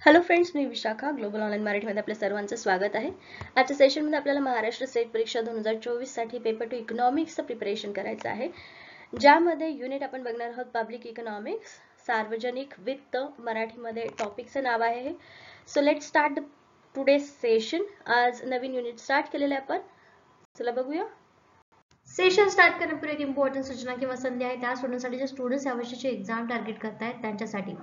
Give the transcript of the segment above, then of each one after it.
Hello friends, मी Vishakha. Global online मराठीमध्ये आपल्या सर्वांचं स्वागत आहे. आजच्या सेशनमध्ये आपल्याला महाराष्ट्र सेट परीक्षा 2024 साठी पेपर 2 इकॉनॉमिक्सचं प्रिपरेशन करायचं आहे, ज्यामध्ये युनिट आपण बघणार आहोत पब्लिक इकॉनॉमिक्स, सार्वजनिक वित्त. मराठीमध्ये टॉपिकचं नाव आहे हे. So let start today session. आज नवीन युनिट स्टार्ट केलेलं आहे आपण. चला बघूया. सेशन स्टार्ट करण्यापूर्वी एक इम्पॉर्टंट सूचना किंवा संधी आहे. त्या स्टुडंटसाठी जे स्टुडंट्स यावर्षीची एक्झाम टार्गेट करतायत त्यांच्यासाठी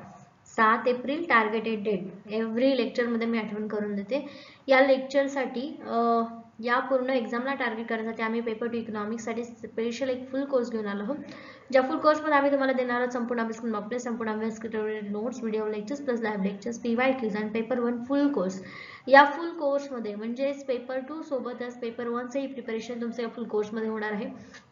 7 एप्रिल टार्गेटेड डेट. एव्हरी लेक्चरमध्ये मी आठवण करून देते. या लेक्चरसाठी या पूर्ण एक्झामला टार्गेट करण्यासाठी आम्ही पेपर 2 इकॉनॉमिक्ससाठी स्पेशल एक फुल कोर्स घेऊन आलो आहोत. ज्या फुल कोर्समध्ये आम्ही तुम्हाला देणार आहोत संपूर्ण अभ्यासक्रम, मॉक टेस्ट, संपूर्ण अभ्यासक्रम, notes, video lectures plus live lectures, PYQs आणि पेपर 1 फुल कोर्स. या फुल कोर्समध्ये म्हणजेच पेपर 2 सोबतच पेपर 1चंही प्रिपरेशन तुमचं या फुल कोर्समध्ये होणार आहे.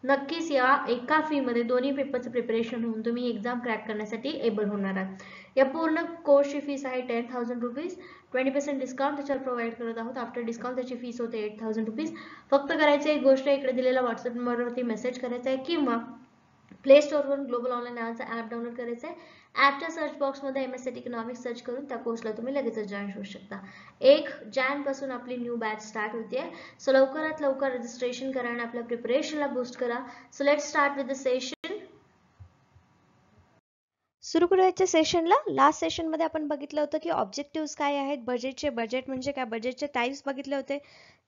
नक्कीच या एका फीमध्ये दोन्ही पेपरचं प्रिपरेशन होऊन तुम्ही एक्झाम क्रॅक करण्यासाठी एबल होणार आहात. या पूर्ण कोर्सची फीस आहे 10,000 रुपीज. 20% डिस्काउंट त्याच्यावर प्रोव्हाइड करत आहोत. आफ्टर डिस्काउंट त्याची फीस होते 8,000 रुपीज. फक्त करायची एक गोष्ट, इकडे दिलेला व्हॉट्सअप नंबरवरती मेसेज करायचा आहे किंवा प्ले स्टोअरवरून ग्लोबल ऑनलाईन नावाचा ॲप डाउनलोड करायचा आहे. ॲपच्या सर्च बॉक्समध्ये MSc इकॉनॉमिक्स सर्च करून त्या कोर्सला तुम्ही लगेचच जॉईन होऊ शकता. 1 जानेपासून आपली न्यू बॅच स्टार्ट होते. सो लवकरात लवकर रजिस्ट्रेशन करा आणि आपल्या प्रिपरेशनला बूस्ट करा. So let's start with the session. सुरू करूयाच्या सेशनला. लास्ट सेशनमध्ये आपण बघितलं होतं की ऑब्जेक्टिव्स काय आहेत, बजेट म्हणजे काय, बजेटचे टाइप्स बघितले होते.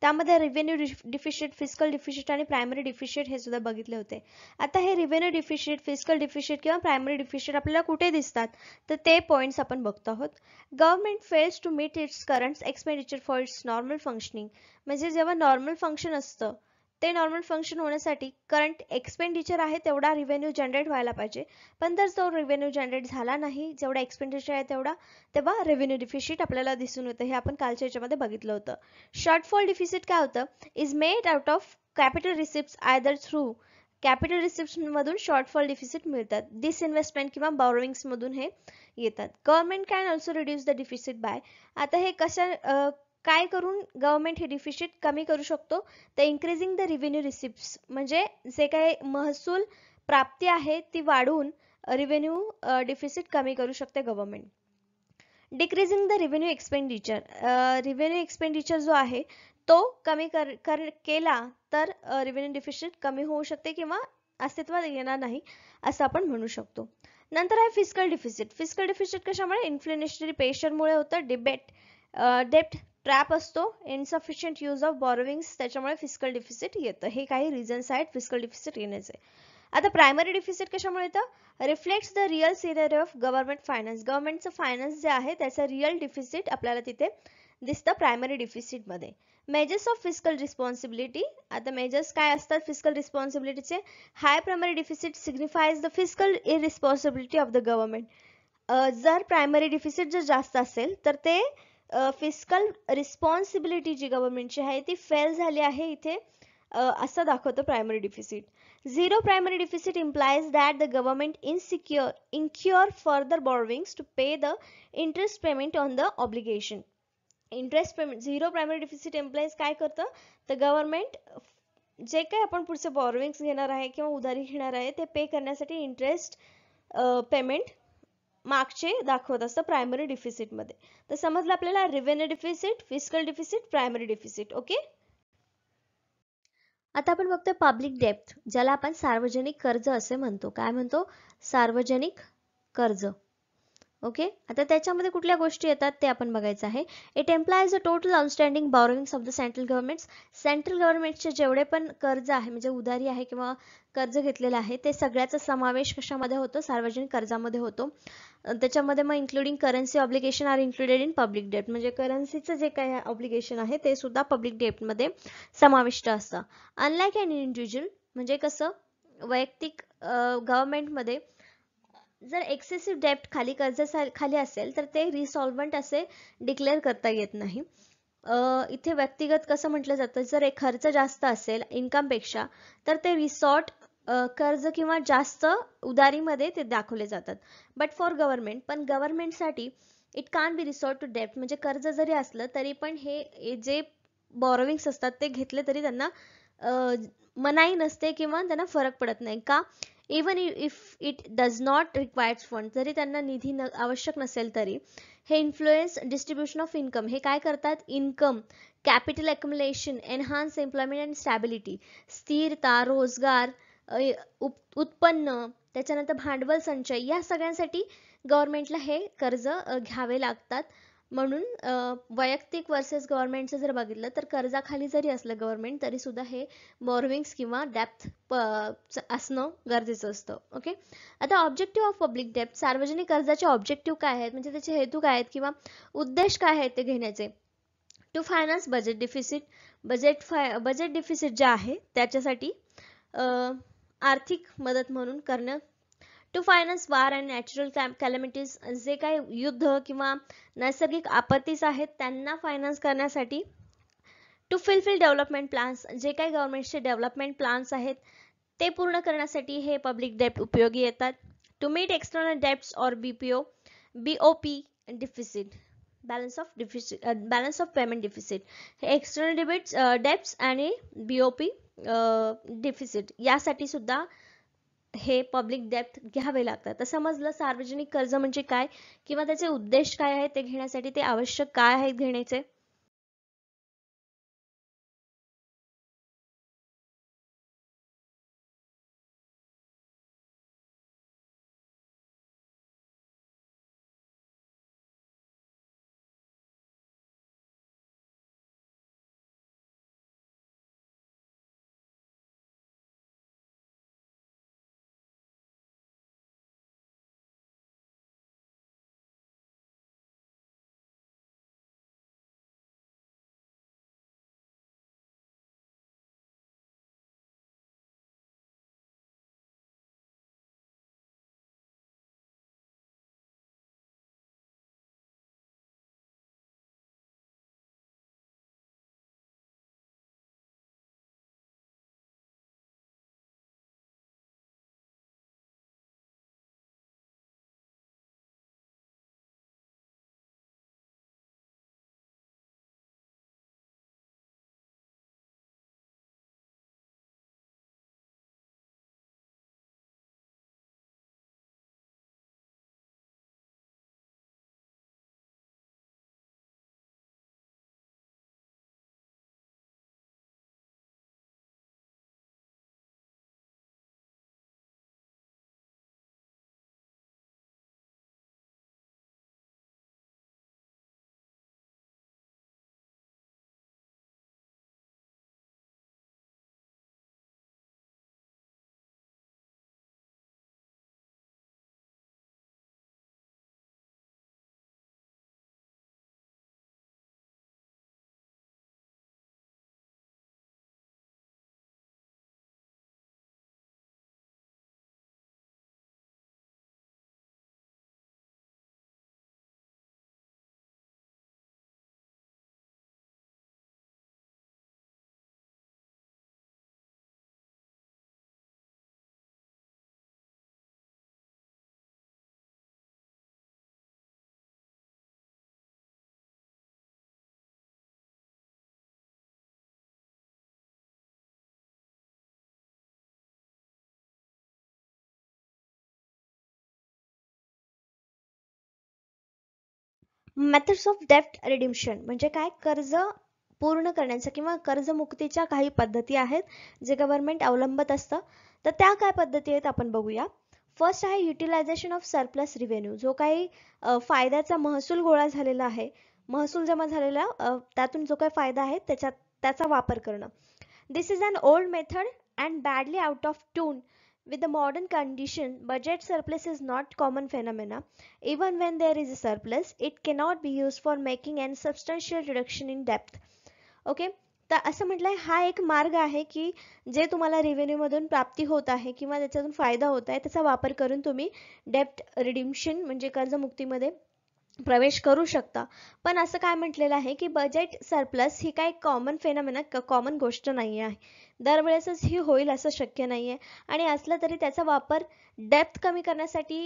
त्यामध्ये रेव्हेन्यू डिफिशिट, फिस्कल डिफिशिट आणि प्रायमरी डिफिशिट हे सुद्धा बघितले होते. आता हे रेव्हेन्यू डिफिशिट, फिस्कल डिफिशिट किंवा प्रायमरी डिफिशिट आपल्याला कुठे दिसतात, तर ते पॉईंट्स आपण बघतो आहोत. Government fails to meet its current expenditure for its normal functioning. म्हणजे जेव्हा नॉर्मल फंक्शन असतं ते नॉर्मल फंक्शन होण्यासाठी करंट एक्सपेंडिचर आहे तेवढा रेव्हेन्यू जनरेट व्हायला पाहिजे, पण जर तो रेव्हेन्यू जनरेट झाला नाही जेवढा एक्सपेंडिचर आहे तेवढा, तेव्हा रेव्हेन्यू डिफिशिट आपल्याला दिसून येतं. हे आपण कालच्या याच्यामध्ये बघितलं होतं. शॉर्टफॉल डिफिसिट काय होतं, is made out of capital receipts either through capital receipts मधून शॉर्टफॉल डिफिसिट मिळतात, डिसइन्व्हेस्टमेंट किंवा बॉरोइंग्स मधून हे येतात. Government can also reduce the deficit by. आता हे काय करून गव्हर्नमेंट हे डिफिसिट कमी करू शकतो, तर इन्क्रीजिंग द रेव्हेन्यू रिसिप्ट्स, म्हणजे जे काही महसूल प्राप्ती आहे ती वाढवून रेव्हेन्यू डिफिसिट कमी करू शकते government. Decreasing the revenue expenditure, revenue expenditure जो आहे तो कमी केला तर रेव्हेन्यू डिफिसिट कमी होऊ शकते किंवा अस्तित्वात येणार नाही असं आपण म्हणू शकतो. नंतर आहे फिस्कल डिफिसिट. फिस्कल डिफिसिट कशामुळे, इन्फ्लेशनरी प्रेशरमुळे होतं. डेप्ट ट्रॅप असतो, इनसफिशियंट यूज ऑफ बॉरोविंग्स, त्याच्यामुळे फिस्कल डिफिसिट येतं. हे काही रिझन्स आहेत फिस्कल डिफिसिट येण्याचे. आता प्रायमरी डिफिसिट कशामुळे येतं, reflects the real scenario of government finance. गव्हर्नमेंटचं फायनान्स जे आहे त्याचं रिअल डिफिसिट आपल्याला तिथे दिसतं प्रायमरी डिफिसिट मध्ये. Measures of fiscal responsibility. आता मेजर्स काय असतात फिस्कल रिस्पॉन्सिबिलिटीचे, high primary deficit signifies the fiscal irresponsibility of the government. जर प्रायमरी डिफिसिट जर जास्त असेल तर ते फिस्कल रिस्पॉन्सिबिलिटी जी गव्हर्नमेंटची आहे ती फेल झाली आहे इथे असं दाखवतं primary deficit. Zero primary deficit implies that the government incur further borrowings to pay the interest payment on the obligation. Interest payment, zero primary deficit employees काय करतं, तर गव्हर्नमेंट जे काही आपण पुढचे बॉरोविंग्स घेणार आहे किंवा उधारी घेणार आहे ते पे करण्यासाठी इंटरेस्ट पेमेंट मागचे दाखवत असतं प्रायमरी डिफिसिट मध्ये. तर समजलं आपल्याला revenue deficit, fiscal deficit, primary deficit. Okay. आता आपण बघतोय पब्लिक डेप्थ, ज्याला आपण सार्वजनिक कर्ज असे म्हणतो. काय म्हणतो, सार्वजनिक कर्ज. ओके. आता त्याच्यामध्ये कुठल्या गोष्टी येतात ते आपण बघायचं आहे. It employs a total outstanding borrowings of the central government. Central गव्हर्नमेंटचे जेवढे पण कर्ज आहे म्हणजे उधारी आहे किंवा कर्ज घेतलेलं आहे ते सगळ्याचा समावेश कशामध्ये होतो, सार्वजनिक कर्जामध्ये होतो. त्याच्यामध्ये मग including currency obligation are included in public डेप्ट. म्हणजे करन्सीचं जे काही ऑब्लिगेशन आहे ते सुद्धा पब्लिक डेप्टमध्ये समाविष्ट असतं. अनलाईक अन इंडिव्हिज्युअल, म्हणजे कसं वैयक्तिक गव्हर्नमेंटमध्ये जर एक्सेसिव्ह डेप्ट कर्ज खाली असेल तर ते रिसॉल्वंट असे डिक्लेअर करता येत नाही. इथे व्यक्तिगत कसं म्हटलं जातं, जर खर्च जास्त असेल इन्कम पेक्षा तर ते रिसॉर्ट कर्ज किंवा जास्त उधारीमध्ये ते दाखवले जातात. बट फॉर गव्हर्नमेंट, पण गव्हर्नमेंटसाठी it can be resort to डेप्ट. म्हणजे कर्ज जरी असलं तरी पण हे जे बॉरोविंग्स असतात ते घेतले तरी त्यांना मनाई नसते किंवा त्यांना फरक पडत नाही. का, even if it does not required fund, जरी त्यांना निधी आवश्यक नसेल तरी हे इन्फ्लुएन्स डिस्ट्रीब्युशन ऑफ इन्कम. हे काय करतात? Income, capital accumulation, enhance employment and stability, स्थिरता, रोजगार, उत्पन्न, त्याच्यानंतर भांडवल संचय, या सगळ्यांसाठी गव्हर्नमेंटला हे कर्ज घ्यावे लागतात. म्हणून वैयक्तिक वर्सेस गव्हर्नमेंटचं जर बघितलं तर कर्जाखाली जरी असलं गव्हर्नमेंट तरी सुद्धा हे बॉरोविंग्स किंवा डेप्थ असणं गरजेचं असतं. ओके, आता ऑब्जेक्टिव्ह ऑफ पब्लिक डेप्थ, सार्वजनिक कर्जाचे ऑब्जेक्टिव्ह काय आहेत, म्हणजे त्याचे हेतू काय आहेत किंवा उद्देश काय आहेत ते घेण्याचे. To finance budget deficit, budget deficit जे आहे त्याच्यासाठी आर्थिक मदत म्हणून करणं. To finance war and natural calamities, जे काही युद्ध किंवा नैसर्गिक आपत्तीच आहेत त्यांना फायनान्स करण्यासाठी. टू फुलफिल डेव्हलपमेंट प्लॅन्स, जे काही गव्हर्नमेंटचे डेव्हलपमेंट प्लॅन्स आहेत ते पूर्ण करण्यासाठी हे पब्लिक डेप्ट उपयोगी येतात. टू मीट एक्सटर्नल डेप्ट्स और BOP deficit, balance of payment deficit, हे एक्सटर्नल डेप्ट्स आणि बीओपी डिफिसिट यासाठी सुद्धा हे पब्लिक डेप्ट घ्यावे लागतात. तर समजलं सार्वजनिक कर्ज म्हणजे काय किंवा त्याचे उद्देश काय आहेत ते घेण्यासाठी ते आवश्यक काय आहेत घेण्याचे. मेथड्स ऑफ डेप्ट रिडिम्पशन म्हणजे काय? कर्ज पूर्ण करण्याच्या किंवा कर्जमुक्तीच्या काही पद्धती आहेत जे गव्हर्नमेंट अवलंबत असतं. तर त्या काय पद्धती आहेत आपण बघूया. फर्स्ट आहे युटिलायझेशन ऑफ सरप्लस रिव्हेन्यू, जो काही फायद्याचा महसूल गोळा झालेला आहे, महसूल जमा झालेला त्यातून जो काही फायदा आहे त्याचा वापर करणं. This is an old method and badly out of tune with the modern condition. Budget surplus is not common phenomena. Even when there is a surplus, it cannot be used for making any substantial reduction in debt. Okay, तर असं म्हटलंय हा एक मार्ग आहे की जे तुम्हाला रेव्हेन्यू मधून प्राप्ती होत आहे किंवा त्याच्यातून फायदा होत आहे त्याचा वापर करून तुम्ही डेप्ट रिडिम्पशन म्हणजे कर्जमुक्तीमध्ये प्रवेश करू शकता. पण असं काय म्हटलेलं आहे की बजेट सरप्लस ही काही कॉमन फेनॉमेना कॉमन गोष्ट नाही आहे, दरवेळेसच ही होईल असं शक्य नाही आहे. आणि असलं तरी त्याचा वापर डेप्थ कमी करण्यासाठी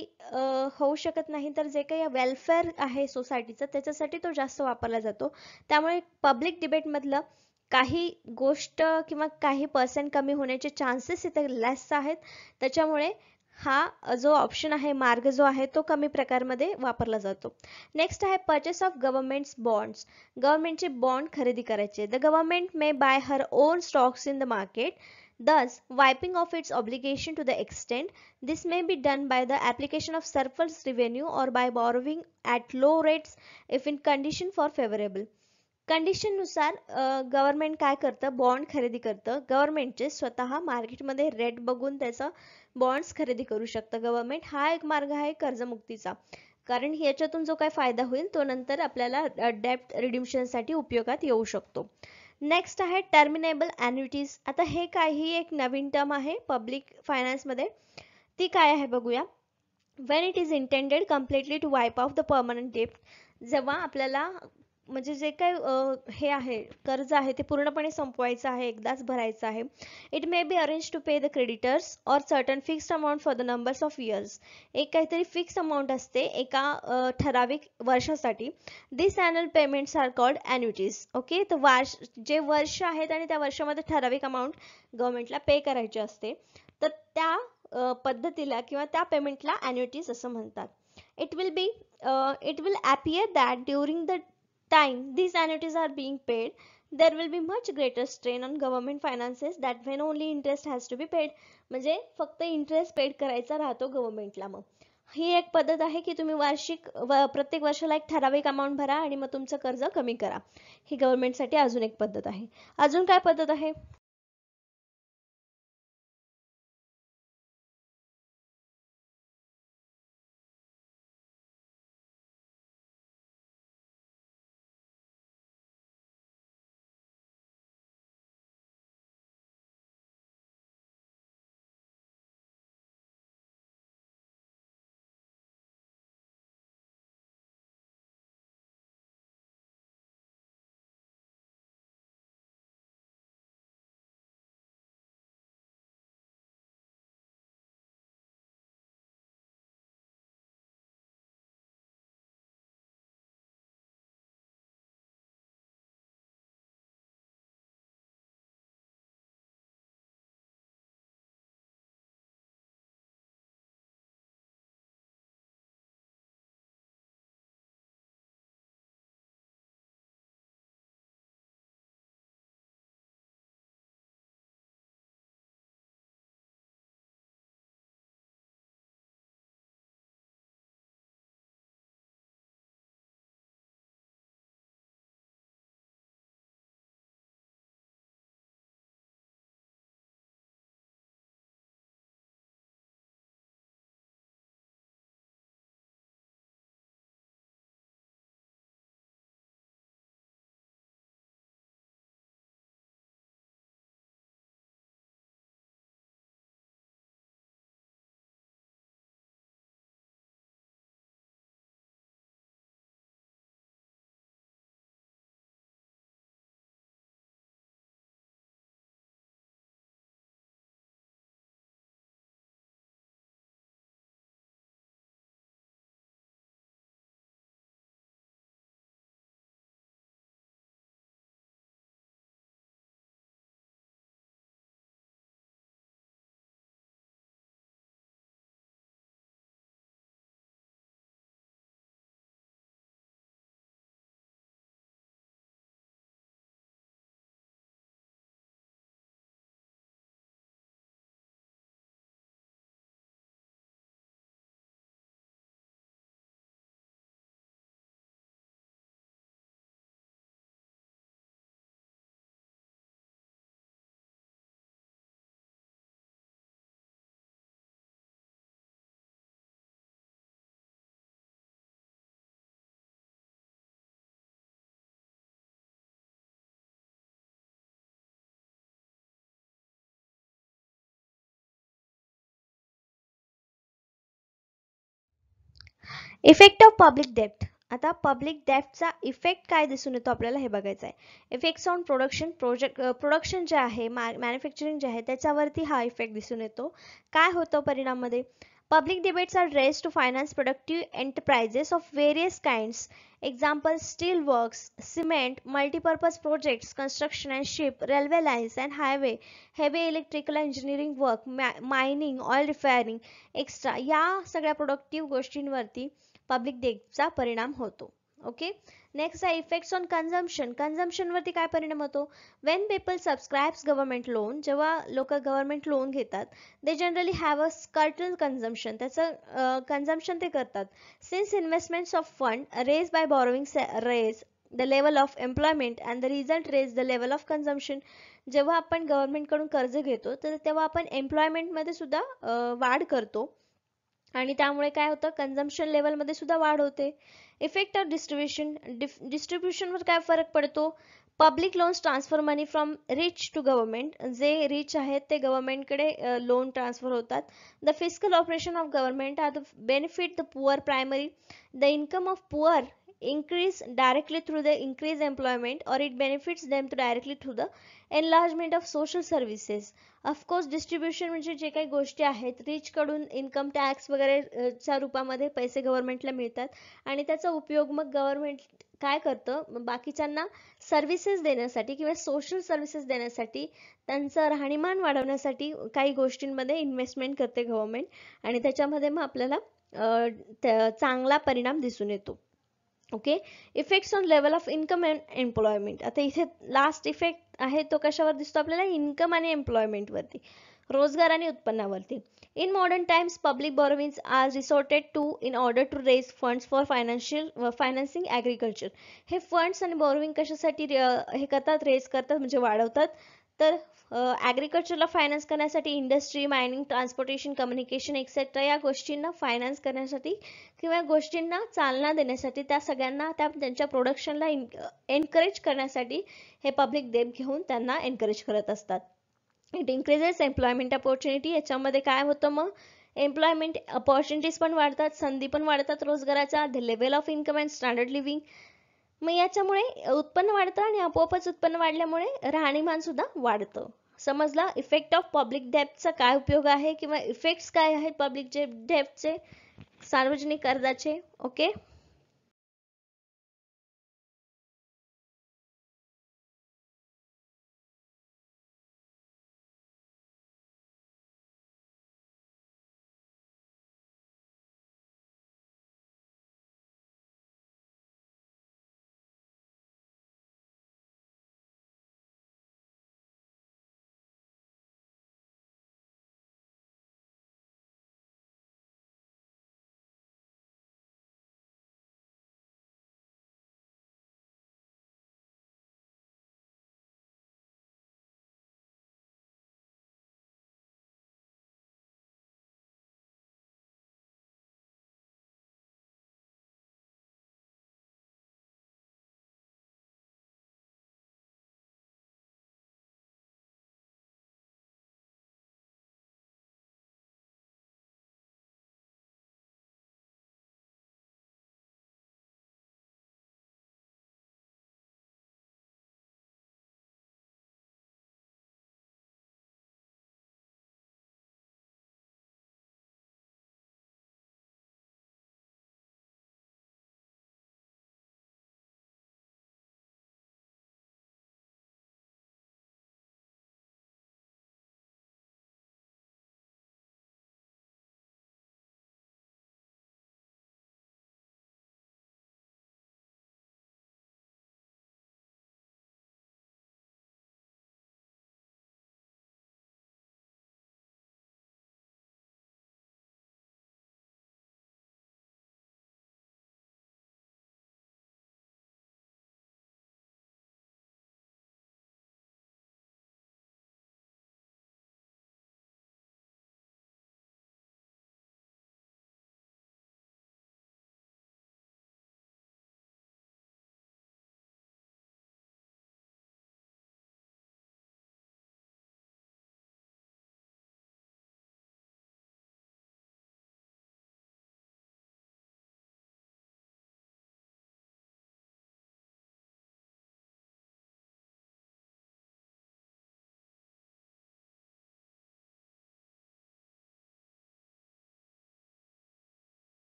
होऊ शकत नाही, तर जे काही वेलफेअर आहे सोसायटीचं त्याच्यासाठी तो जास्त वापरला जातो. त्यामुळे पब्लिक डिबेटमधलं काही गोष्ट किंवा काही पर्सेंट कमी होण्याचे चान्सेस इथे लेस आहेत. त्याच्यामुळे हा जो ऑप्शन आहे, मार्ग जो आहे तो कमी प्रकारमध्ये वापरला जातो. नेक्स्ट आहे पर्चेस ऑफ गव्हर्नमेंट्स बॉन्ड्स. गव्हर्नमेंटचे बॉन्ड खरेदी करायचे. The government may bye her own stocks in the market, thus wiping off its obligation to the extent. This may be done by the application of surplus revenue or by borrowing at low rates if in condition for favorable. Condition नुसार government काय करतं, bond खरेदी करतं. गव्हर्नमेंटचे स्वतः मार्केटमध्ये rate बघून त्याचं बॉन्ड्स खरेदी करू शकतं गव्हर्नमेंट. हा एक मार्ग आहे कर्जमुक्तीचा, कारण याच्यातून जो काय फायदा होईल तो नंतर आपल्याला डेब्ट रिडिम्पशनसाठी उपयोगात येऊ शकतो. नेक्स्ट आहे टर्मिनेबल ॲन्युइटीज. आता हे काय, ही एक नवीन टर्म आहे पब्लिक फायनान्समध्ये. ती काय आहे बघूया. When it is intended completely to wipe off the permanent डेब्ट. जेव्हा आपल्याला म्हणजे जे काय हे आहे कर्ज आहे ते पूर्णपणे संपवायचं आहे, एकदाच भरायचं आहे. It may be arrange to pay the creditors or certain fixed amount for the numbers of years. एक काहीतरी फिक्स अमाऊंट असते एका ठराविक वर्षासाठी. This annual payments are called annuities. Okay, तर जे वर्ष आहेत आणि त्या वर्षामध्ये ठराविक अमाऊंट गव्हर्नमेंटला पे करायची असते, तर त्या पद्धतीला किंवा त्या पेमेंटला ॲन्युइटीज असं म्हणतात. It will appear that during the time these annuities are being paid, there will be much greater strain on government finances that when only interest has to be paid. म्हणजे फक्त इंटरेस्ट पेड करायचा राहतो गव्हर्नमेंटला. मग ही एक पद्धत आहे की तुम्ही प्रत्येक वर्षाला एक ठराविक अमाऊंट भरा आणि मग तुमचं कर्ज कमी करा. ही गव्हर्नमेंटसाठी अजून एक पद्धत आहे. अजून काय पद्धत आहे. इफेक्ट ऑफ पब्लिक डेप्ट. आता पब्लिक डेप्टचा इफेक्ट काय दिसून येतो आपल्याला हे बघायचं आहे. इफेक्ट्स ऑन प्रोडक्शन जे आहे, मॅन्युफॅक्चरिंग जे आहे त्याच्यावरती हा इफेक्ट दिसून येतो. काय होतं परिणामामध्ये. Public debates are raised to finance productive enterprises of various kinds. Examples: steel works, cement, multipurpose projects, construction and ship, railway lines and highway, heavy electrical engineering work, mining, oil refining, extra या सगळ्या productive गोष्टींवरती public डेबचा परिणाम होतो. Okay. Next आहे effects on consumption. Consumption वरती काय परिणाम होतो? When people subscribes government loan, जेव्हा लोक गव्हर्नमेंट लोन घेतात, they generally have a certain consumption, त्याचं कन्झम्पशन ते करतात. Since investments of fund raise by borrowing raise the level of employment and the result raise the level of consumption. जेव्हा आपण गव्हर्नमेंटकडून कर्ज घेतो तर तेव्हा आपण एम्प्लॉयमेंटमध्ये सुद्धा वाढ करतो आणि त्यामुळे काय होतं, कन्झम्पशन लेवलमध्ये सुद्धा वाढ होते. Effect of distribution. डिस्ट्रीब्युशनवर काय फरक पडतो? Public loans transfer money from rich to government. जे रिच आहेत ते गव्हर्नमेंटकडे लोन ट्रान्सफर होतात. The fiscal operation of government are the benefit the poor primary. The income of poor increase directly through the increased employment or it benefits them to directly through the enlargement of social services. Of course distribution म्हणजे जे काही गोष्टी आहेत, rich कडून income tax वगैरे च्या रूपामध्ये पैसे गव्हर्नमेंटला मिळतात आणि त्याचा उपयोग मग गव्हर्नमेंट काय करतं, बाकीच्यांना सर्व्हिसेस देण्यासाठी किंवा सोशल सर्व्हिसेस देण्यासाठी, त्यांचं राहणीमान वाढवण्यासाठी काही गोष्टींमध्ये इन्व्हेस्टमेंट करते गव्हर्नमेंट आणि त्याच्यामध्ये मग आपल्याला चांगला परिणाम दिसून येतो. Okay. Effects on level of income and employment. आता इथे लास्ट इफेक्ट आहे तो कशावर दिसतो आपल्याला? इन्कम आणि एम्प्लॉयमेंट वरती, रोजगार आणि उत्पन्नावरती. In modern times public borrowings are resorted to in order to raise funds for financing agriculture. हे फंड्स आणि बॉरोविंग कशासाठी हे करतात, रेज करतात म्हणजे वाढवतात, तर ॲग्रिकल्चरला फायनान्स करण्यासाठी, industry, mining, transportation, communication etcetera या गोष्टींना फायनान्स करण्यासाठी किंवा गोष्टींना चालना देण्यासाठी, त्या सगळ्यांना त्यांच्या प्रोडक्शनला एनकरेज करण्यासाठी हे पब्लिक डेब घेऊन त्यांना एनकरेज करत असतात. It increases employment opportunity. याच्यामध्ये काय होतं मग? एम्प्लॉयमेंट अपॉर्च्युनिटीज पण वाढतात, संधी पण वाढतात रोजगाराच्या. The level of income and standard living. मग याच्यामुळे उत्पन्न वाढतं आणि आपोआपच उत्पन्न वाढल्यामुळे राहणीमान सुद्धा वाढतं. समजला इफेक्ट ऑफ पब्लिक डेब्टचा काय उपयोग आहे किंवा इफेक्ट्स काय आहेत पब्लिक डेब्टचे, सार्वजनिक कर्जाचे. Okay.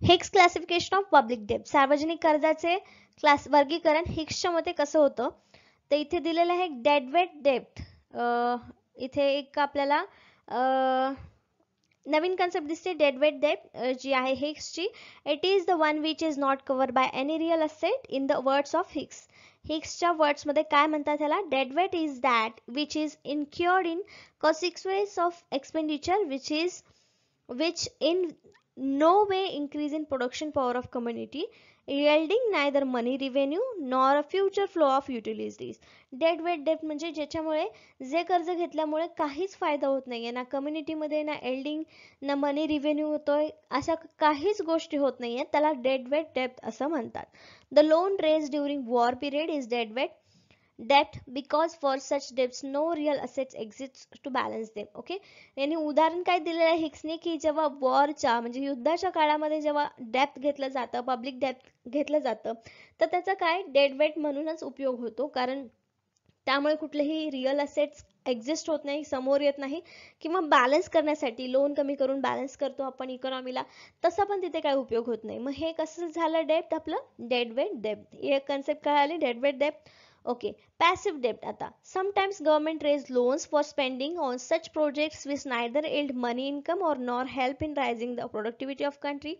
Higgs classification of public डेब्ट, सार्वजनिक कर्जाचे वर्गीकरण हिग्सच्या मते कसं होतं, तर इथे दिलेलं आहे डेडवेट डेब्ट. इथे एक आपल्याला नवीन कन्सेप्ट दिसते डेडवेट डेब्ट जी आहे हिग्सची. It is the one which is not covered by any real asset in the words of Higgs. हिग्सच्या वर्ड्समध्ये काय म्हणतात त्याला, deadweight is that which is incurred in consequence of expenditure which in no way increase in production power of community, yielding neither money revenue nor a future flow of utilities. Dead weight debt म्हणजे ज्याच्यामुळे जे कर्ज घेतल्यामुळे काहीच फायदा होत नाहीये, ना कम्युनिटीमध्ये ना एल्डिंग ना मनी रिव्हेन्यू होतोय, अशा काहीच गोष्टी होत नाहीये, त्याला डेट वेट डेट असं म्हणतात. The loan raised during war period is dead weight debt because for such debts no real assets exist to balance them. Okay, यांनी उदाहरण काय दिलेलं आहे हिग्सने, की जेव्हा वॉरच्या म्हणजे युद्धाच्या काळामध्ये जेव्हा डेप्ट घेतलं जातं, पब्लिक डेप्ट घेतलं जातं, तर त्याचा काय डेट वेट म्हणूनच उपयोग होतो, कारण त्यामुळे कुठलेही रिअल असेट्स एक्झिस्ट होत नाही, समोर येत नाही, किंवा बॅलन्स करण्यासाठी लोन कमी करून बॅलन्स करतो आपण इकॉनॉमीला, तसा पण तिथे काय उपयोग होत नाही. मग हे कसं झालं डेप्ट आपलं डेट वेट डेप्ट, हे कन्सेप्ट काय आली डेट वेट डेप्ट. ओके, passive debt आता. Sometimes government raise loans for spending on such projects which neither yield money income or nor help in raising the productivity of country.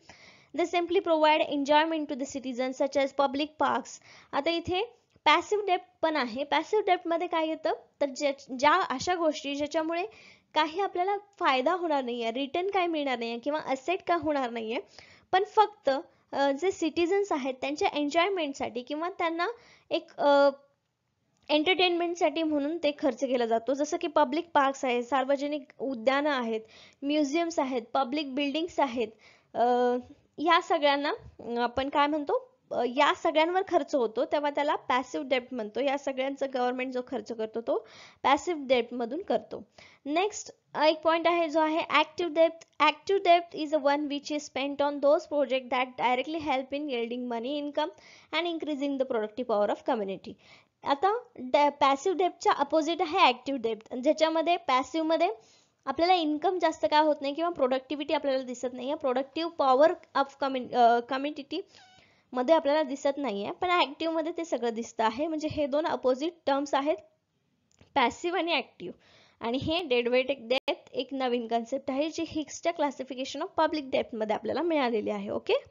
They simply provide enjoyment to the citizens such as public parks. आता इथे passive डेप्ट पण आहे. Passive डेप्ट मध्ये काय येतं, तर ज्या अशा गोष्टी ज्याच्यामुळे काही आपल्याला फायदा होणार नाहीये, रिटर्न काय मिळणार नाहीये किंवा असेट काय होणार नाहीये, पण फक्त जे सिटीजन्स आहेत त्यांच्या एन्जॉयमेंटसाठी किंवा त्यांना एक एंटरटेनमेंटसाठी म्हणून ते खर्च केला जातो. जसं की पब्लिक पार्क्स आहेत, सार्वजनिक उद्यानं आहेत, म्युझियम्स आहेत, पब्लिक बिल्डिंग्स आहेत, या सगळ्यांना आपण काय म्हणतो, या सगळ्यांवर खर्च होतो, तेव्हा त्याला पॅसिव्ह डेप्ट म्हणतो. या सगळ्यांचा गव्हर्नमेंट जो खर्च करतो तो पॅसिव्ह डेप्ट मधून करतो. नेक्स्ट एक पॉइंट आहे जो आहे ऍक्टिव्ह डेप्ट. ऍक्टिव्ह डेप्ट is a one which is spent on those project that directly help in yielding money income and increasing the productive power of community. आता पॅसिव्ह डेप्टच्या अपोजिट आहे ऍक्टिव्ह डेप्ट, ज्याच्यामध्ये पॅसिव्ह मध्ये आपल्याला इन्कम जास्त काय होत नाही किंवा प्रोडक्टिव्हिटी आपल्याला दिसत नाहीये, प्रोडक्टिव्ह पॉवर ऑफ कम्युनिटी मध्ये आपल्याला दिसत नाहीये, पण ऍक्टिव्ह मध्ये ते सगळं दिसतं आहे. म्हणजे हे दोन अपोजिट टर्म्स आहेत, पॅसिव्ह आणि ऍक्टिव्ह. आणि हे डेट वेट डेप्ट एक नवीन कन्सेप्ट आहे जी हिग्सच्या क्लासिफिकेशन ऑफ पब्लिक डेप्ट मध्ये आपल्याला मिळालेली आहे. ओके.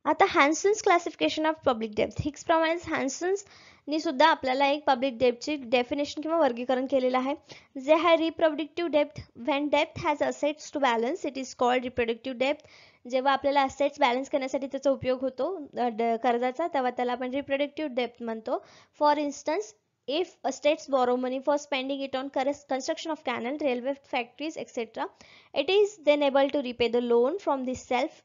आता हॅन्सन्स क्लासिफिकेशन ऑफ पब्लिक डेब्ट, हिक्स प्रमाणेच हॅन्सन्सनी सुद्धा आपल्याला एक पब्लिक डेब्टची डेफिनेशन किंवा वर्गीकरण केलेलं आहे, जे आहे रिप्रोडक्टिव्ह डेब्ट. व्हेन डेब्ट has assets to balance it is called reproductive डेब्ट. जेव्हा आपल्याला असेट्स बॅलन्स करण्यासाठी त्याचा उपयोग होतो कर्जाचा, तेव्हा त्याला आपण रिप्रोडक्टिव्ह डेब्ट म्हणतो. For instance, if states borrow money for spending it on construction of canal, railway, factories, etc., it is then able to repay the loan from the self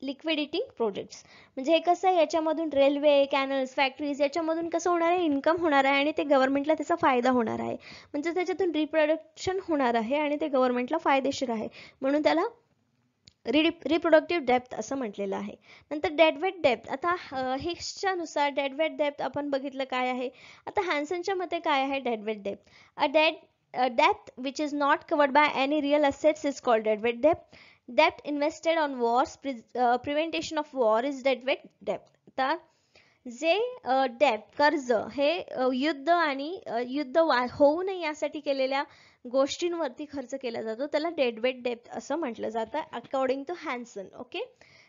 liquidity projects. म्हणजे हे कसं आहे, याच्यामधून रेल्वे, कॅनल्स, फॅक्टरीज याच्यामधून कसं होणार आहे, income होणार आहे आणि ते गव्हर्नमेंटला त्याचा फायदा होणार आहे. म्हणजे त्याच्यातून रिप्रोडक्शन होणार आहे आणि ते गव्हर्नमेंटला फायदेशीर आहे, म्हणून त्याला रिप्रोडक्टिव्ह डेब्ट असं म्हटलेलं आहे. नंतर डेडवेट डेब्ट. आता हिक्सच्या नुसार डेडवेट डेब्ट आपण बघितलं काय आहे. आता हॅन्सनच्या मते काय आहे डेडवेट डेब्ट. A debt which is not covered by any real assets is called deadweight debt. Debt invested on wars, prevention of war is deadweight debt. आता जे डेब्ट कर्ज हे युद्ध आणि युद्ध होऊ नये यासाठी केलेल्या गोष्टींवरती खर्च केला जातो, त्याला डेडवेट डेब्ट असं म्हटलं जातं according to Hansen. Okay.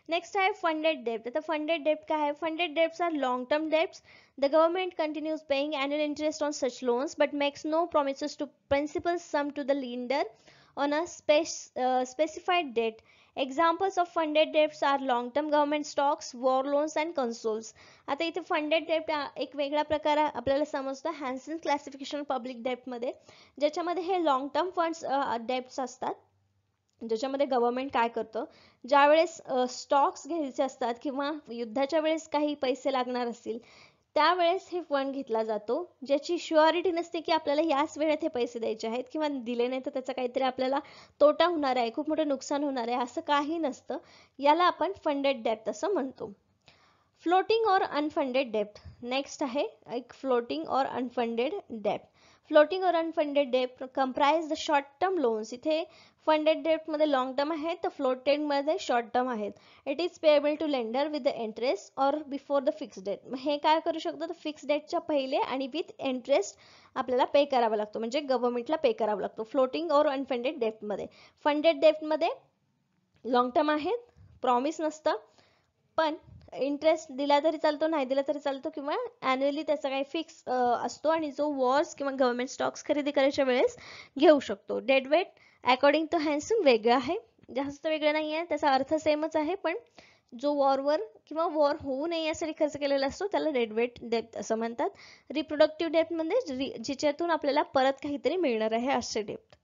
Next आहे फंडेड डेब्ट. आता फंडेड डेब्ट काय आहे. Funded debts are long term debts. The government continues paying annual interest on such loans but makes no promises to principal sum to the lender on a specified date. Examples of funded debts are long-term government stocks, war loans and consols. आता इथे funded डेब्ट एक वेगळा प्रकार आपल्याला समजतो Hansen classification public डेब्ट मध्ये, ज्याच्यामध्ये हे लॉंग टर्म फंड्स डेब्ट्स असतात, ज्याच्यामध्ये गव्हर्नमेंट काय करतं, ज्या वेळेस स्टॉक्स घ्यायचे असतात किंवा युद्धाच्या वेळेस काही पैसे लागणार असतील त्यावेळेस हे फंड घेतला जातो, ज्याची शुअरिटी नसते की आपल्याला याच वेळेत हे पैसे द्यायचे आहेत किंवा दिले नाही तर त्याचा काहीतरी आपल्याला तोटा होणार आहे, खूप मोठं नुकसान होणार आहे, असं काही नसतं. याला आपण फंडेड डेब्ट असं म्हणतो. फ्लोटिंग और अनफंडेड डेब्ट. नेक्स्ट आहे एक फ्लोटिंग और अनफंडेड डेब्ट. फ्लोटिंग और अनफंडेड डेब्ट comprise the short term loans. इथे फंडेड डेब्ट मध्ये लॉंग टर्म आहेत तर फ्लोटेड मध्ये शॉर्ट टर्म आहेत. It is payable to lender with the interest और बिफोर द फिक्स डेट. हे काय करू शकतो तर फिक्स डेटच्या पहिले आणि विथ इंटरेस्ट आपल्याला पे करावा लागतो, म्हणजे गव्हर्नमेंटला पे करावा लागतो फ्लोटिंग और अनफंडेड डेब्ट मध्ये. फंडेड डेब्ट मध्ये लॉंग टर्म आहेत, प्रॉमिस नसतं, पण इंटरेस्ट दिला तरी चालतो, नाही दिला तरी चालतो, किंवा ॲन्युअली त्याचा काही फिक्स असतो आणि जो वॉर्स किंवा गव्हर्नमेंट स्टॉक्स खरेदी करायच्या वेळेस घेऊ शकतो. डेडवेट अकॉर्डिंग टू हॅन्सन वेगळं आहे, जास्त वेगळं नाही आहे, त्याचा अर्थ सेमच आहे, पण जो वॉरवर किंवा वॉर होऊ नये यासाठी खर्च केलेला असतो त्याला डेडवेट डेब्ट असं म्हणतात. रिप्रोडक्टिव्ह डेब्ट म्हणजे जिच्यातून आपल्याला परत काहीतरी मिळणार आहे असे डेब्ट.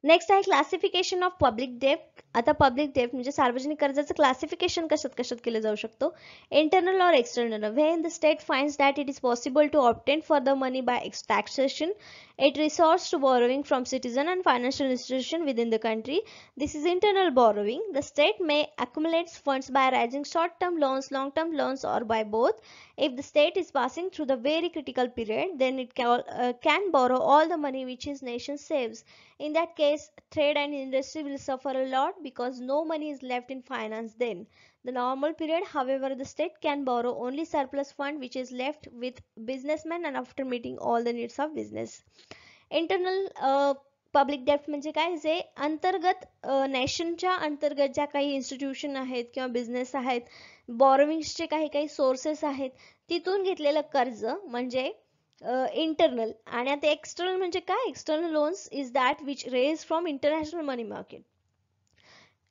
नेक्स्ट आहे क्लासिफिकेशन ऑफ पब्लिक डेट. आता पब्लिक डेट म्हणजे सार्वजनिक कर्जाचं क्लासिफिकेशन कशात कशात केलं जाऊ शकतो. इंटरनल और external. When the state finds that it is possible to obtain further money by taxation, it resorts to borrowing from citizen and financial institution within the country. This is internal borrowing. The state may accumulate funds by raising short-term loans, long-term loans, or by both. If the state is passing through the very critical period, then it can borrow all the money which its nation saves. In that case, trade and industry will suffer a lot because no money is left in finance then. The normal period, however, the state can borrow only surplus fund which is left with businessmen and after meeting all the needs of business. Internal public डेब्ट म्हणजे काय, जे अंतर्गत नेशनच्या अंतर्गत ज्या काही institution आहेत किंवा बिझनेस आहेत, बॉरोविंग्सचे काही काही सोर्सेस आहेत, तिथून घेतलेलं कर्ज म्हणजे इंटरनल. आणि आता एक्सटर्नल म्हणजे काय, external loans is that which raise from international money market.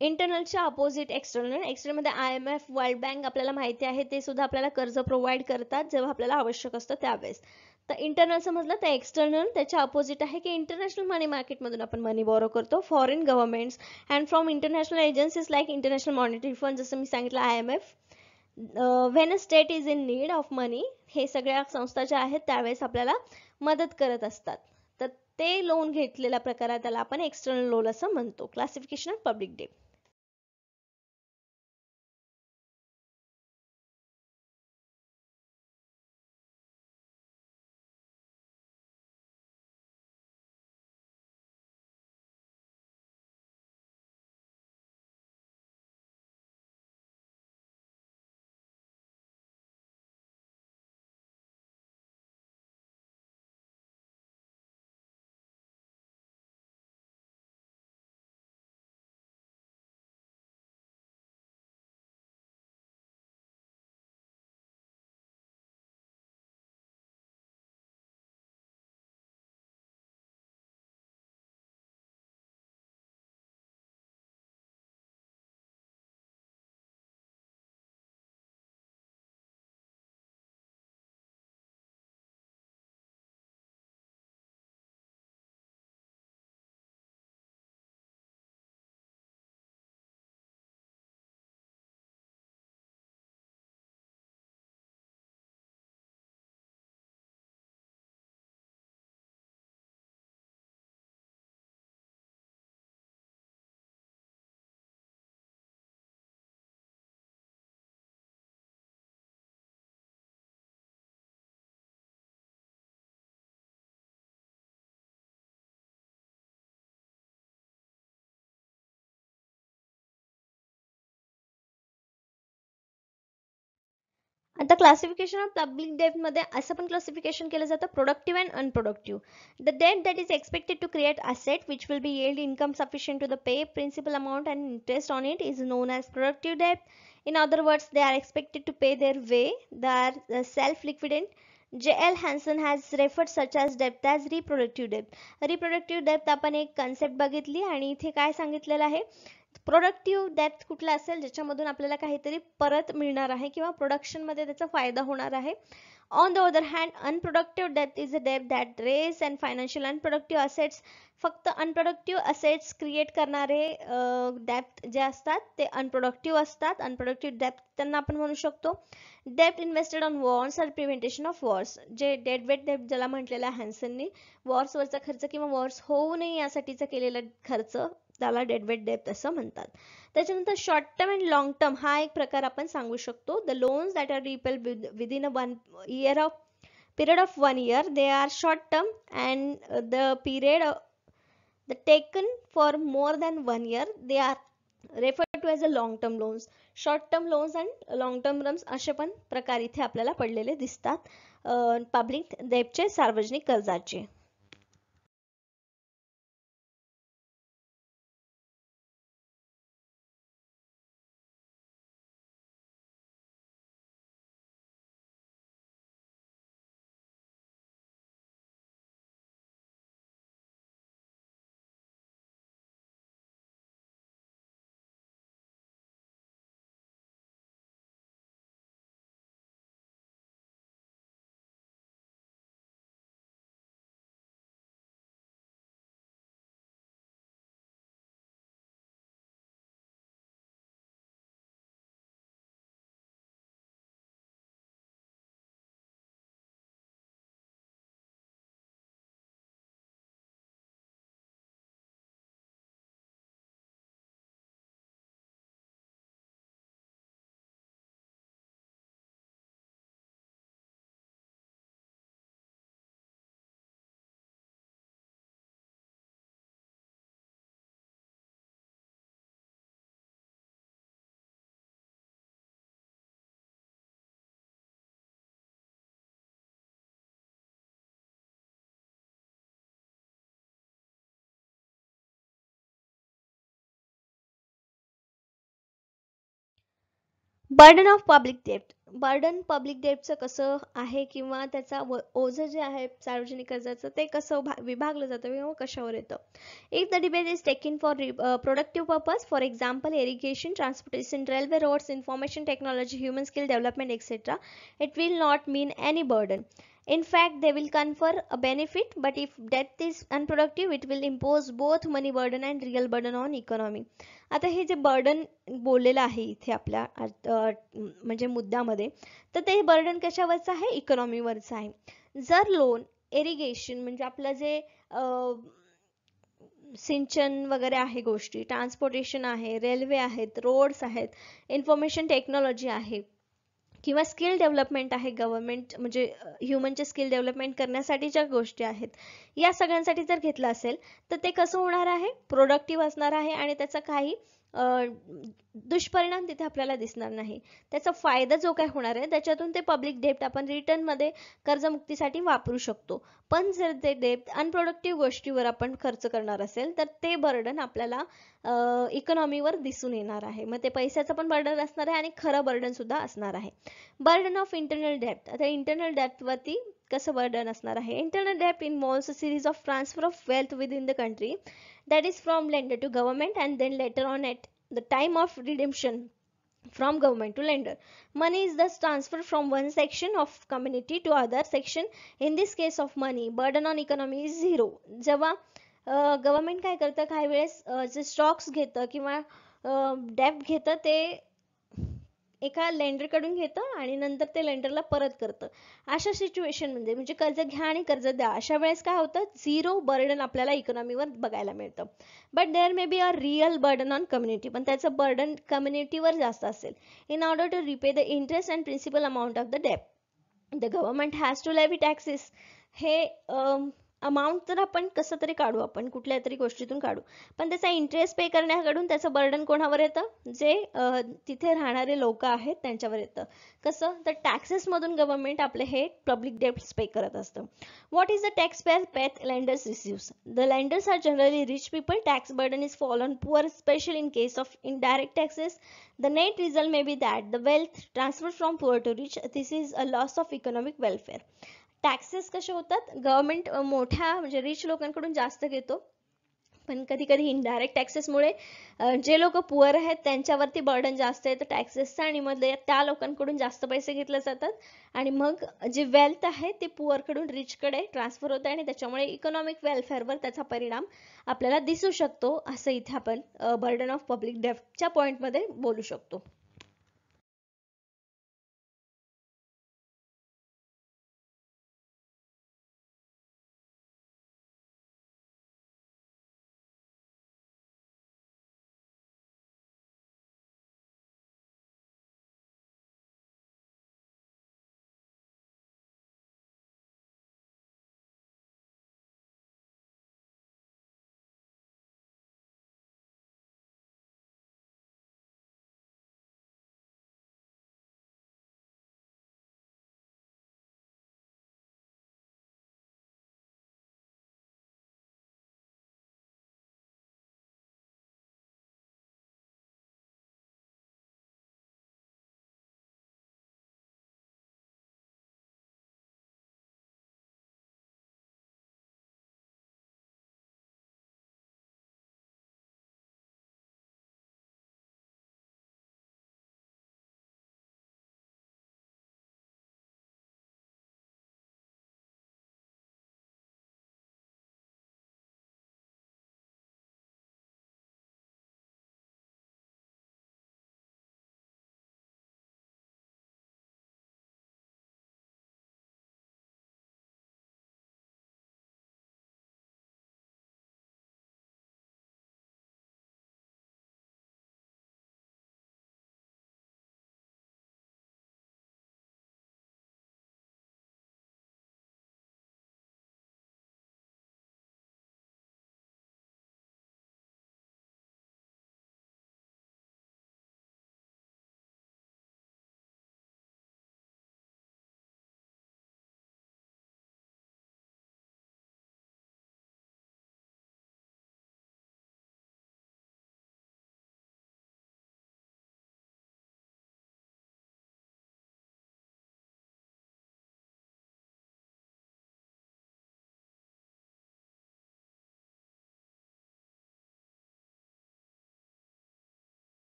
इंटरनलच्या अपोजिट एक्सटर्नल. एक्सटर्नलमध्ये IMF, वर्ल्ड बँक आपल्याला माहिती आहे, ते सुद्धा आपल्याला कर्ज प्रोव्हाइड करतात जेव्हा आपल्याला आवश्यक असतं त्यावेळेस. तर इंटरनल समजलं, तर एक्सटर्नल त्याच्या अपोजिट आहे की इंटरनॅशनल मनी मार्केटमधून आपण मनी बॉरो करतो, foreign governments and from international agencies like international monetary fund, जसं मी सांगितलं IMF. When a state is in need of money, हे सगळ्या संस्था ज्या आहेत त्यावेळेस आपल्याला मदत करत असतात, तर ते लोन घेतलेल्या प्रकारात त्याला आपण एक्सटर्नल लोन असं म्हणतो. Classification of public debt. आता क्लासिफिकेशन ऑफ पब्लिक डेट मध्ये असं पण क्लासिफिकेशन केलं जातं, productive and unproductive. The debt that is expected to create asset which will be yield income sufficient to the pay principal amount and interest on it is known as productive debt. In other words, they are expected to pay their way. They are self-liquidant. J.L. Hansen has referred such as debt as reproductive debt. Reproductive debt आपण एक concept बघितली आणि इथे काय सांगितलेलं आहे, productive depth कुठला असेल, ज्याच्यामधून आपल्याला काहीतरी परत मिळणार आहे किंवा प्रोडक्शनमध्ये त्याचा फायदा होणार आहे. On the other hand, unproductive depth is a depth that raise and financial unproductive assets. फक्त अनप्रोडक्टिव्ह असेट्स क्रिएट करणारे डेप्थ जे असतात ते अनप्रोडक्टिव्ह असतात. अनप्रोडक्टिव्ह डेप्थ त्यांना आपण म्हणू शकतो. डेप्थ इन्व्हेस्टेड ऑन वॉर्स और प्रिव्हेंटेशन ऑफ वॉर्स, जे डेडवेट डेप्थ ज्याला म्हटलेलं आहे हॅन्सननी, वॉर्सवरचा खर्च किंवा वॉर्स होऊ नये यासाठीचा केलेला खर्च, त्याला डेडवेट डेप्थ असं म्हणतात. त्याच्यानंतर short term and long term हा एक प्रकार आपण सांगू शकतो. The loans that are repaid within a period of 1 year, they are short term, and the period the taken for more than 1 year, they are referred to as a long term loans. short term loans and long term loans असे पण प्रकार इथे आपल्याला पडलेले दिसतात public डेब्टचे, सार्वजनिक कर्जाचे. Burden of public डेब्ट. बर्डन पब्लिक डेब्टचं कसं आहे किंवा त्याचा ओझं जे आहे सार्वजनिक कर्जाचं ते कसं विभागलं जातं किंवा कशावर येतं. If the debate is taken for productive purpose, for example, irrigation, transportation, railway, roads, information technology, human skill development, etc., it will not mean any burden. In fact, they will confer a benefit, but if that is unproductive, it will impose both money burden and real burden on economy. आता हे जे burden बोललेलं आहे इथे आपल्या म्हणजे मुद्द्यामध्ये, तर ते बर्डन कशावरचं आहे, इकॉनॉमीवरचं आहे. जर लोन इरिगेशन म्हणजे आपलं जे सिंचन वगैरे आहे गोष्टी, ट्रान्सपोर्टेशन आहे, रेल्वे आहेत, रोड्स आहेत, इन्फॉर्मेशन टेक्नॉलॉजी आहे किंवा स्किल डेव्हलपमेंट आहे, गव्हर्नमेंट म्हणजे ह्युमनचे स्किल डेव्हलपमेंट करण्यासाठीच्या गोष्टी आहेत, या सगळ्यांसाठी जर घेतलं असेल तर ते कसं होणार आहे, प्रोडक्टिव्ह असणार आहे आणि त्याचा काही दुष्परिणाम तिथे आपल्याला दिसणार नाही. त्याचा फायदा जो काय होणार आहे त्याच्यातून ते पब्लिक डेब्ट आपण रिटर्न मध्ये कर्जमुक्तीसाठी वापरू शकतो. पण जर ते डेब्ट अनप्रोडक्टिव्ह गोष्टीवर आपण खर्च करणार असेल तर ते बर्डन आपल्याला इकॉनॉमीवर दिसून येणार आहे. मग ते पैशाचं पण बर्डन असणार आहे आणि खरं बर्डन सुद्धा असणार आहे. बर्डन ऑफ इंटरनल डेब्ट. आता इंटरनल डेब्ट वरती कसं बर्डन असणार आहे. इंटरनल डेब्ट involves a series of transfer of wealth within the country that is from lender to government and then later on at the time of redemption from government to lender. Money is thus transferred from one section of community to other section. In this case of money, burden on economy is zero. जेव्हा government काय करतं, काही वेळेस जे stocks घेतं किंवा डेब्ट घेतं ते एका लेंडर कडून घेतं आणि नंतर ते लेंडरला परत करतं. अशा सिच्युएशन म्हणजे कर्ज घ्या आणि कर्ज द्या, अशा वेळेस काय होतं, झिरो बर्डन आपल्याला इकॉनॉमीवर बघायला मिळतं. But there may be a real burden on community. पण त्याचं बर्डन कम्युनिटीवर जास्त असेल. In order to repay the interest and principal amount of the डेब्ट, the government has to levy taxes. हे अमाऊंट तर आपण कसं तरी काढू, आपण कुठल्या तरी गोष्टीतून काढू, पण त्याचा इंटरेस्ट पे करण्याकडून त्याचं बर्डन कोणावर येतं, जे तिथे राहणारे लोक आहेत त्यांच्यावर येतं. कसं, तर टॅक्सेस मधून गव्हर्नमेंट आपले हे पब्लिक डेब्ट्स पे करत असतं. What is the tax payer pays lenders receives. The lenders are generally rich people. Tax burden is fall on poor, special in case of indirect taxes. The net result may be that the wealth transferred from poor to rich. This is a loss of economic welfare. Taxes कसे होतात, government मोठ्या म्हणजे rich लोकांकडून जास्त घेतो, पण कधी कधी इनडायरेक्ट टॅक्सेसमुळे जे लोक पुअर आहेत त्यांच्यावरती बर्डन जास्त येतं टॅक्सेसचं आणि मग त्या लोकांकडून जास्त पैसे घेतले जातात आणि मग जे वेल्थ आहे ते पुअर कडून रिच कडे ट्रान्सफर होतं आणि त्याच्यामुळे इकॉनॉमिक वेलफेअरवर त्याचा परिणाम आपल्याला दिसू शकतो. असं इथे आपण बर्डन ऑफ पब्लिक डेब्टच्या पॉइंटमध्ये बोलू शकतो.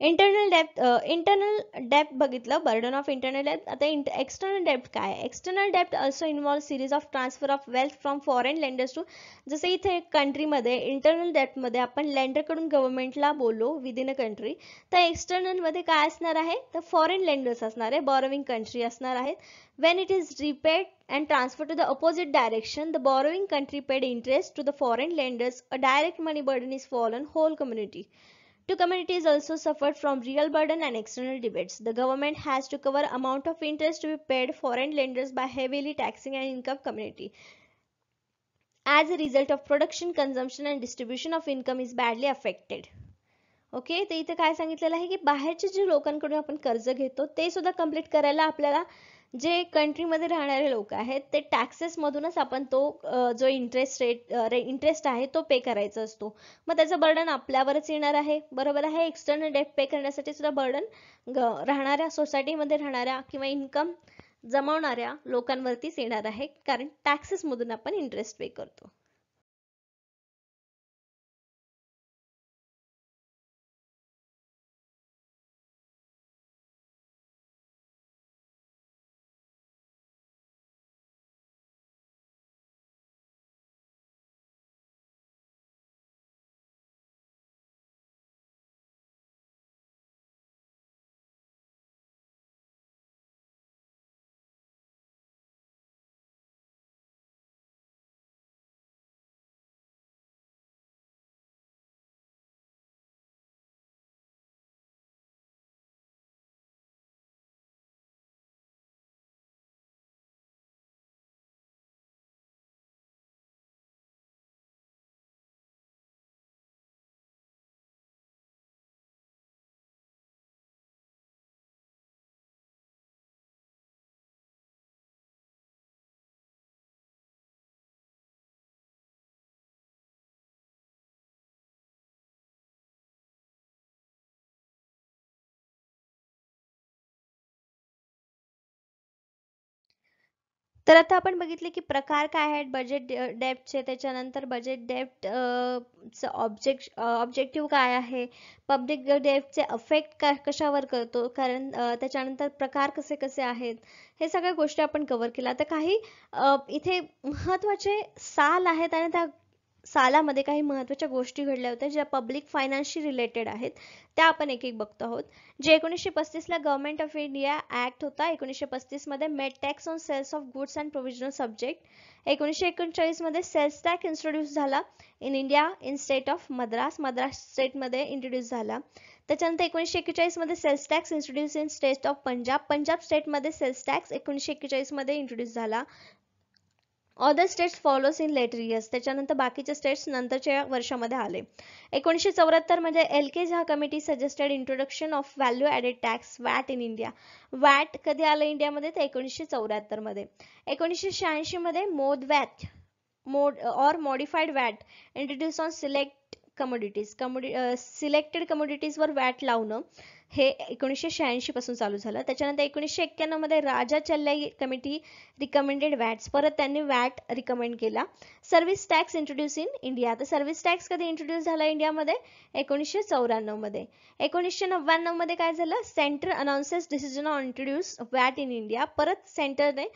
इंटरनल डेप्थ बघितलं, बर्डन ऑफ इंटरनल डेप्थ. आता एक्सटर्नल डेप्थ काय आहे? एक्सटर्नल डेप्थ also involve series of transfer of wealth from foreign lenders to, जसं इथे कंट्रीमध्ये इंटरनल डेप्थमध्ये आपण लेंडरकडून गव्हर्नमेंटला बोललो विदिन अ कंट्री, तर एक्सटर्नलमध्ये काय असणार आहे? तर फॉरेन लेंडर्स असणार आहे, बॉरोविंग कंट्री असणार आहेत. Wien it is repaid and transfer to the opposite direction, the borrowing country paid interest to the foreign lenders. A direct money burden is fallen whole community. Two communities also suffered from real burden and external debates. The government has to cover amount of interest to be paid foreign lenders by heavily taxing an income community. As a result of production, consumption and distribution of income is badly affected. Okay, तर इथे काय सांगितलेलं आहे की बाहेरचे जे लोकांकडून आपण कर्ज घेतो ते सुद्धा कंप्लीट करायला आपल्याला जे कंट्रीमध्ये राहणारे लोक आहेत ते टॅक्सेस मधूनच आपण तो जो इंटरेस्ट आहे तो पे करायचा असतो. मग त्याचं बर्डन आपल्यावरच येणार आहे, बरोबर आहे. एक्सटर्नल डेट पे करण्यासाठी सुद्धा बर्डन राहणाऱ्या सोसायटीमध्ये राहणाऱ्या किंवा इन्कम जमवणाऱ्या लोकांवरतीच येणार आहे, कारण टॅक्सेस मधून आपण इंटरेस्ट पे करतो. तर आता आपण बघितले की प्रकार काय आहेत बजेट डेप्टचे, त्याच्यानंतर बजेट डेप्ट ऑब्जेक्टिव्ह काय आहे, पब्लिक डेप्टचे अफेक्ट कशावर करतो, कारण त्याच्यानंतर प्रकार कसे कसे आहेत, हे सगळ्या गोष्टी आपण कव्हर केल्या. तर काही इथे महत्त्वाचे साल आहेत आणि त्या सालामध्ये काही महत्त्वाच्या गोष्टी घडल्या होत्या ज्या पब्लिक फायनान्सशी रिलेटेड आहेत, त्या आपण एक एक बघतो आहोत. जे 1935 ला गव्हर्नमेंट ऑफ इंडिया ऍक्ट होता. 1935 मध्ये made tax on sales of goods and provisional subject. 1939 मध्ये सेल्स टॅक्स इंट्रोड्यूस झाला in India in state of Madras state मध्ये इंट्रोड्यूस झाला. त्याच्यानंतर 1941 मध्ये sales tax introduce in state of Punjab state मध्ये सेल्स टॅक्स 1941 मध्ये इंट्रोड्यूस झाला. Other states follows in later years, त्याच्यानंतर बाकीचे स्टेट्स नंतरच्या वर्षामध्ये आले. 1974 मध्ये एलके झा committee suggested introduction of value added tax watt in India. Watt कधी आलं इंडियामध्ये? तर 1974 मध्ये. 1986 मध्ये और modified watt introduce on selected commodities वर वॅट लावणं हे 1986 पासून चालू झालं. त्याच्यानंतर 1991 मध्ये राजा चल्लाई कमिटी रिकमेंडेड वॅट्स, परत त्यांनी वॅट रिकमेंड केला. Service tax introduce in India. तर सर्व्हिस टॅक्स कधी इंट्रोड्यूस झाला इंडियामध्ये? 1994 मध्ये. 1999 मध्ये काय झालं? Centre अनाउन्सेस decision on introduce VAT in India. परत सेंटरने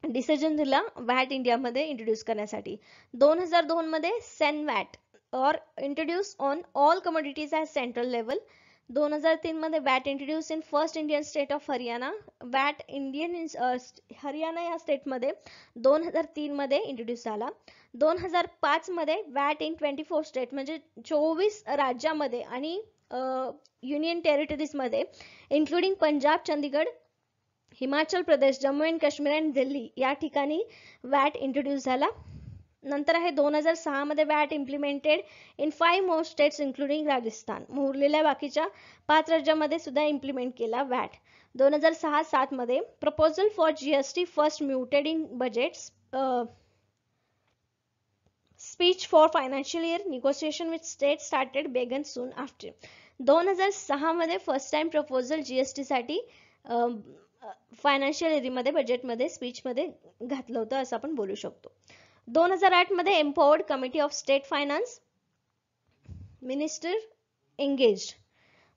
डिसिजन दिला वॅट इंडियामध्ये इंट्रोड्यूस करण्यासाठी. 2002 मध्ये सेन वॅट और introduce on all commodities at central level. 2003 मध्ये VAT introduce in first Indian state of Haryana. VAT Haryana या स्टेटमध्ये 2003 मध्ये इंट्रोड्यूस झाला. 2005 मध्ये वॅट इन 24 स्टेट म्हणजे 24 राज्यामध्ये आणि युनियन टेरिटरीज मध्ये इन्क्लुडिंग पंजाब, चंदीगड, हिमाचल प्रदेश, जम्मू अँड काश्मीर आणि दिल्ली या ठिकाणी वॅट इंट्रोड्यूस झाला. नंतर आहे 2006 मध्ये watt implemented in 5 more states including Rajasthan. उरलेल्या बाकीच्या 5 राज्यांमध्ये सुद्धा इम्प्लिमेंट केला वॅट. 2006-07 मध्ये proposal for GST first mooted in budgets speech for financial year negotiation with state started began soon after. 2006 मध्ये फर्स्ट टाइम प्रपोजल जीएसटी साठी फायनान्शियल इयरमध्ये बजेटमध्ये स्पीचमध्ये घातलं होतं असं आपण बोलू शकतो. 2008 मध्ये empowered committee of state finance minister engaged.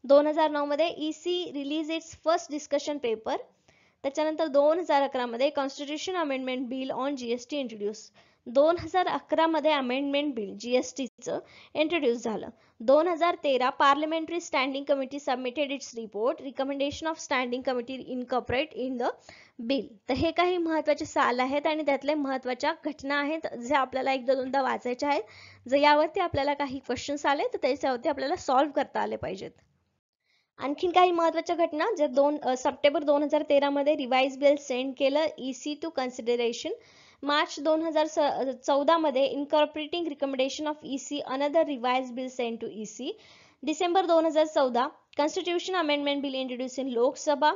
2009 मध्ये EC release it's first discussion paper. त्याच्यानंतर 2011 मध्ये constitution amendment bill on GST introduce. 2011 मध्ये अमेंडमेंट बिल GSTचं इंट्रोड्यूस झालं. 2013 parliamentary standing committee submitted its report recommendation of standing committee incorporate in the bill. तर हे काही महत्त्वाचे साल आहेत आणि त्यातले महत्त्वाच्या घटना आहेत जे आपल्याला एकदा दोनदा वाचायच्या आहेत. जर यावरती आपल्याला काही क्वेश्चन्स आले तर त्याच्यावरती आपल्याला सॉल्व्ह करता आले पाहिजेत. आणखीन काही महत्त्वाच्या घटना, जे सप्टेंबर 2013 मध्ये रिवाइज बिल सेंड केलं EC टू कन्सिडरेशन. मार्च 2014 मध्ये incorporating recommendation of EC another revise bill send to EC. December 2014 constitution amendment bill introduce in Lok Sabha.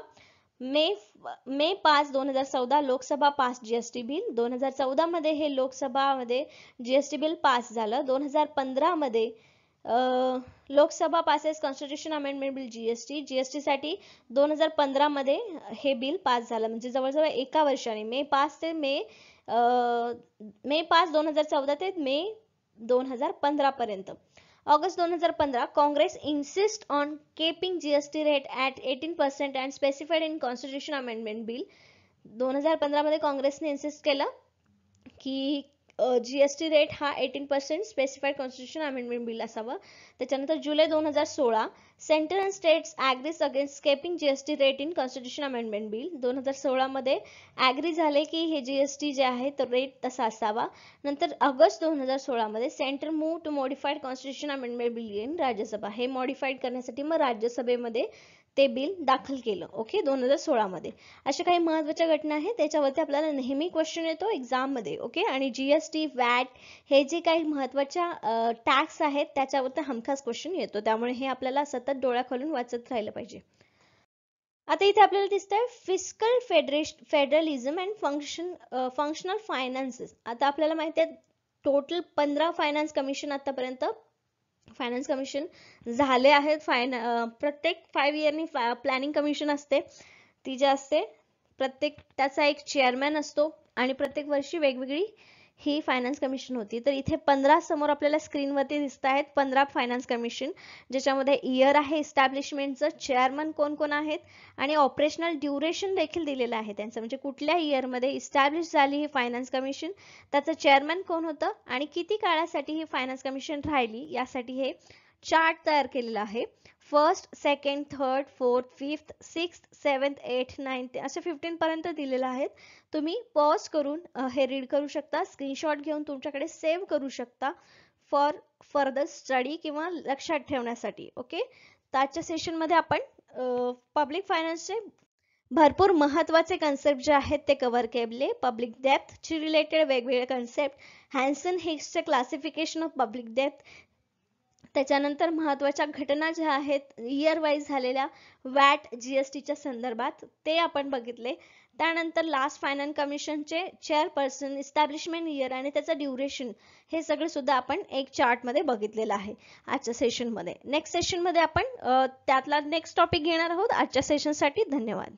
May 5 2014 Lok Sabha pass GST bill. 2014 मध्ये हे लोकसभामध्ये GST बिल पास झालं. 2015 मध्ये Lok Sabha passes constitution amendment bill GST साठी 2015 मध्ये हे bill pass झालं. म्हणजे जवळजवळ एका वर्षाने मे 5 2014 ते मे 2015 पर्यंत. August 2015 Congress insist on keeping GST rate at 18% and specified in constitution amendment bill. 2015 मध्ये काँग्रेसने इन्सिस्ट केलं की GST रेट हा 18% स्पेसिफाईड कॉन्स्टिट्यूशन अमेंडमेंट बिल असावं. त्याच्यानंतर जुलै 2016 centre and states agrees against keeping GST rate in constitution amendment bill. 2016 मध्ये agree झाले की हे GST जे आहे तर रेट तसा असावा. नंतर ऑगस्ट 2016 मध्ये centre move to modified constitution amendment bill in Rajya Sabha. हे मॉडिफाईड करण्यासाठी मग राज्यसभेमध्ये ते बिल दाखल केलं. ओके, 2016 मध्ये. अशा काही महत्त्वाच्या घटना आहेत त्याच्यावरती आपल्याला नेहमी क्वेश्चन येतो एक्झाम मध्ये. ओके, आणि GST वॅट हे जे काही महत्त्वाच्या टॅक्स आहेत त्याच्यावरती हमखास क्वेश्चन येतो. त्यामुळे हे आपल्याला सतत डोळ्याखालून वाचत राहिलं पाहिजे. आता इथे आपल्याला दिसतंय fiscal federalism and functional finances. आता आपल्याला माहिती आहे टोटल 15 फायनान्स कमिशन आतापर्यंत फायनान्स कमिशन झाले आहेत. प्रत्येक 5 इयरनी प्लॅनिंग कमिशन असते. ती जे असते प्रत्येक त्याचा एक चेअरमॅन असतो आणि प्रत्येक वर्षी वेगवेगळी ही फायनान्स कमिशन होती. तर इथे 15 समोर आपल्याला स्क्रीनवरती दिसत आहेत. 15 फायनान्स कमिशन ज्याच्यामध्ये इयर आहे इस्टॅब्लिशमेंटचं, चेअरमन कोण कोण आहेत आणि ऑपरेशनल ड्युरेशन देखील दिलेलं आहे त्यांचं. म्हणजे कुठल्या इयरमध्ये इस्टॅब्लिश झाली ही फायनान्स कमिशन, त्याचं चेअरमन कोण होतं आणि किती काळासाठी ही फायनान्स कमिशन राहिली यासाठी हे चार्ट तयार केलेला आहे. 1st, 2nd, 3rd, 4th, 5th, 6th, 7th, 8th, 9th असे 15 पर्यंत दिलेले आहेत. तुम्ही पॉज करून हे रीड करू शकता, स्क्रीनशॉट घेऊन तुमच्याकडे सेव्ह करू शकता फॉर फर्दर स्टडी किंवा लक्षात ठेवण्यासाठी. ओके, तर आजच्या सेशनमध्ये आपण पब्लिक फायनान्सचे भरपूर महत्त्वाचे कन्सेप्ट जे आहेत ते कव्हर केले. पब्लिक डेप्थ ची रिलेटेड वेगवेगळे कन्सेप्ट, हॅन्सन हिक्सचे क्लासिफिकेशन ऑफ पब्लिक डेप्थ, त्याच्यानंतर महत्त्वाच्या घटना ज्या आहेत इयर वाईज झालेल्या वॅट GSTच्या संदर्भात ते आपण बघितले. त्यानंतर लास्ट फायनान्स कमिशनचे चेअरपर्सन, इस्टॅब्लिशमेंट इयर आणि त्याचं ड्युरेशन हे सगळं सुद्धा आपण एक चार्टमध्ये बघितलेलं आहे आजच्या सेशनमध्ये. नेक्स्ट सेशनमध्ये आपण त्यातला नेक्स्ट टॉपिक घेणार आहोत. आजच्या सेशनसाठी धन्यवाद.